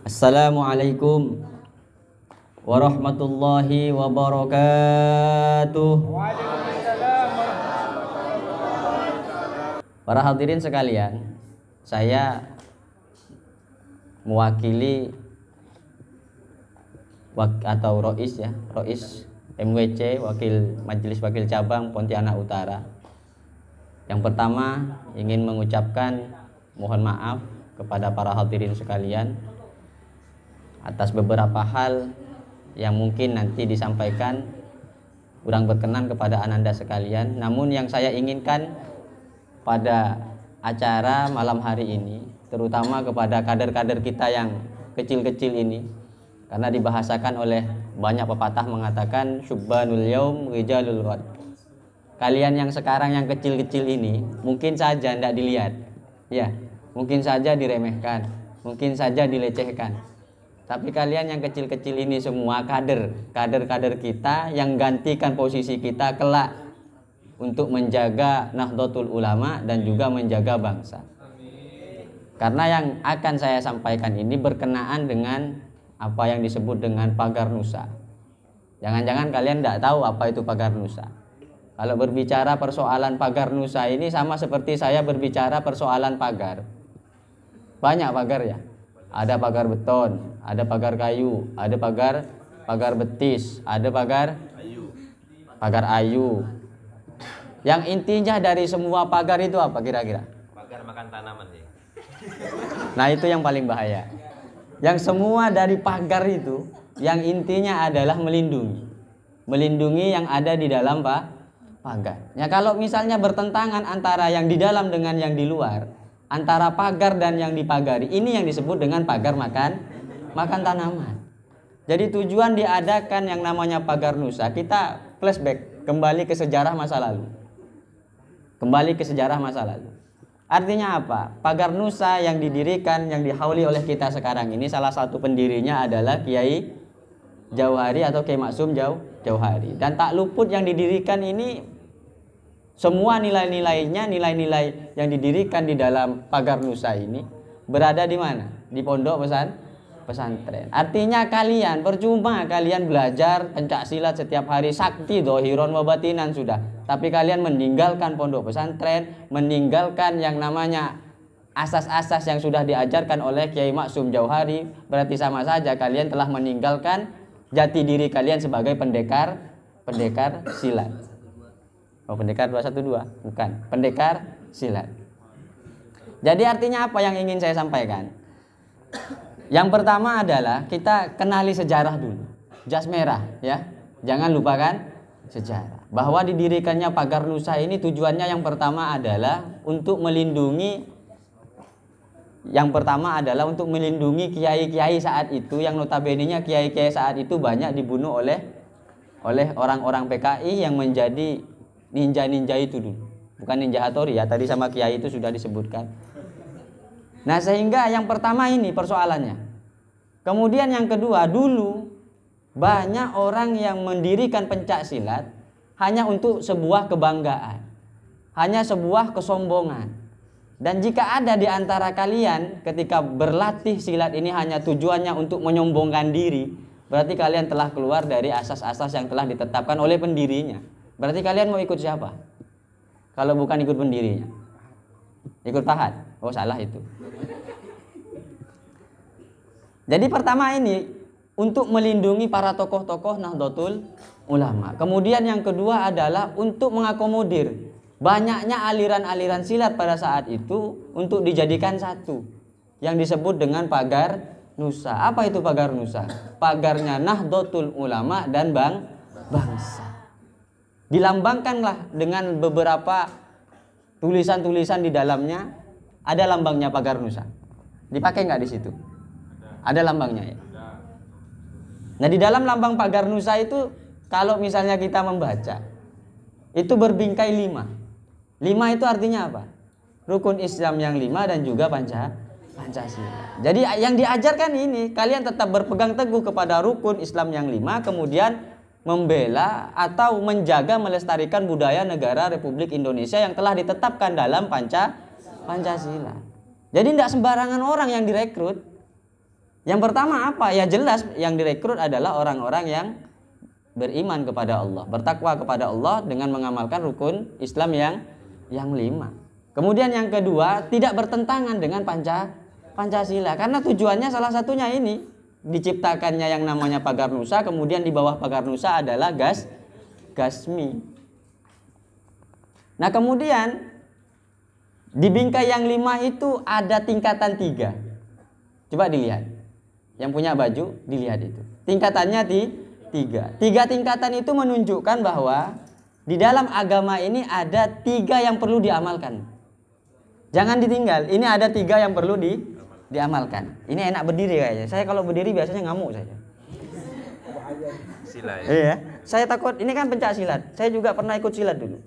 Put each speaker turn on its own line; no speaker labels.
Assalamualaikum warahmatullahi wabarakatuh. Para hadirin sekalian, saya mewakili atau Rois MWC, Majelis Wakil Cabang Pontianak Utara. Yang pertama ingin mengucapkan mohon maaf kepada para hadirin sekalian atas beberapa hal yang mungkin nanti disampaikan kurang berkenan kepada ananda sekalian. Namun yang saya inginkan pada acara malam hari ini, terutama kepada kader-kader kita yang kecil-kecil ini, karena dibahasakan oleh banyak pepatah mengatakan syubbanul yaum rijalul ghad. Kalian yang sekarang yang kecil-kecil ini mungkin saja tidak dilihat, ya, mungkin saja diremehkan, mungkin saja dilecehkan. Tapi kalian yang kecil-kecil ini semua kader kita yang gantikan posisi kita kelak untuk menjaga Nahdlatul Ulama dan juga menjaga bangsa. Karena yang akan saya sampaikan ini berkenaan dengan apa yang disebut dengan pagar nusa. Jangan-jangan kalian tidak tahu apa itu pagar nusa. Kalau berbicara persoalan pagar nusa ini sama seperti saya berbicara persoalan pagar. Banyak pagar ya. Ada pagar beton, ada pagar kayu, ada pagar betis, ada pagar ayu. Yang intinya dari semua pagar itu apa kira-kira?
Pagar makan tanaman ya.
Nah, itu yang paling bahaya. Yang semua dari pagar itu yang intinya adalah melindungi yang ada di dalam pagar. Ya, kalau misalnya bertentangan antara yang di dalam dengan yang di luar, antara pagar dan yang dipagari, ini yang disebut dengan pagar makan tanaman. Jadi tujuan diadakan yang namanya pagar nusa, kita flashback kembali ke sejarah masa lalu. Artinya apa? Pagar nusa yang didirikan, yang dihauli oleh kita sekarang ini, salah satu pendirinya adalah Kiai Jauhari atau Kiai Maksum Jauhari. Dan tak luput yang didirikan ini semua nilai-nilainya, nilai-nilai yang didirikan di dalam pagar nusa ini berada di mana? Di pondok pesantren. Artinya kalian percuma kalian belajar pencak silat setiap hari, sakti dohiron wabatinan sudah, tapi kalian meninggalkan pondok pesantren, meninggalkan yang namanya asas-asas yang sudah diajarkan oleh Kiai Maksum Jauhari, berarti sama saja kalian telah meninggalkan jati diri kalian sebagai pendekar silat. Oh, pendekar 212, bukan, pendekar silat. Jadi artinya apa yang ingin saya sampaikan? Yang pertama adalah kita kenali sejarah dulu. Jas merah ya. Jangan lupakan sejarah. Bahwa didirikannya pagar nusa ini tujuannya yang pertama adalah untuk melindungi kiai-kiai saat itu, yang notabene-nya kiai-kiai saat itu banyak dibunuh oleh orang-orang PKI yang menjadi ninja itu dulu. Bukan ninja Hattori ya, tadi sama kiai itu sudah disebutkan. Nah, sehingga yang pertama ini persoalannya. Kemudian yang kedua, dulu banyak orang yang mendirikan pencak silat hanya untuk sebuah kebanggaan, hanya sebuah kesombongan. Dan jika ada di antara kalian ketika berlatih silat ini hanya tujuannya untuk menyombongkan diri, berarti kalian telah keluar dari asas-asas yang telah ditetapkan oleh pendirinya. Berarti kalian mau ikut siapa? Kalau bukan ikut pendirinya, ikut Pahat. Oh, salah itu. Jadi pertama ini untuk melindungi para tokoh-tokoh Nahdlatul Ulama. Kemudian yang kedua adalah untuk mengakomodir banyaknya aliran-aliran silat pada saat itu untuk dijadikan satu yang disebut dengan pagar nusa. Apa itu pagar nusa? Pagarnya Nahdlatul Ulama dan bangsa. Dilambangkanlah dengan beberapa tulisan-tulisan di dalamnya. Ada lambangnya pagar nusa. Dipakai nggak di situ? Ada lambangnya ya. Nah, di dalam lambang pagar nusa itu kalau misalnya kita membaca itu berbingkai 5. 5 itu artinya apa? Rukun Islam yang 5 dan juga Pancasila. Jadi yang diajarkan ini, kalian tetap berpegang teguh kepada rukun Islam yang 5, kemudian membela atau menjaga melestarikan budaya negara Republik Indonesia yang telah ditetapkan dalam Pancasila. Jadi tidak sembarangan orang yang direkrut. Yang pertama apa? Ya jelas yang direkrut adalah orang-orang yang beriman kepada Allah, bertakwa kepada Allah dengan mengamalkan rukun Islam yang 5. Kemudian yang kedua, tidak bertentangan dengan Pancasila, karena tujuannya salah satunya ini, diciptakannya yang namanya pagar nusa, kemudian di bawah pagar nusa adalah gasmi. Nah kemudian di bingkai yang 5 itu ada tingkatan 3. Coba dilihat, yang punya baju dilihat itu tingkatannya 3 tingkatan. Itu menunjukkan bahwa di dalam agama ini ada 3 yang perlu diamalkan. Jangan ditinggal. Ini ada 3 yang perlu diamalkan. Ini enak berdiri kayaknya. Saya kalau berdiri biasanya ngamuk saja.
Sila ya.
Iya. Saya takut. Ini kan pencak silat. Saya juga pernah ikut silat dulu.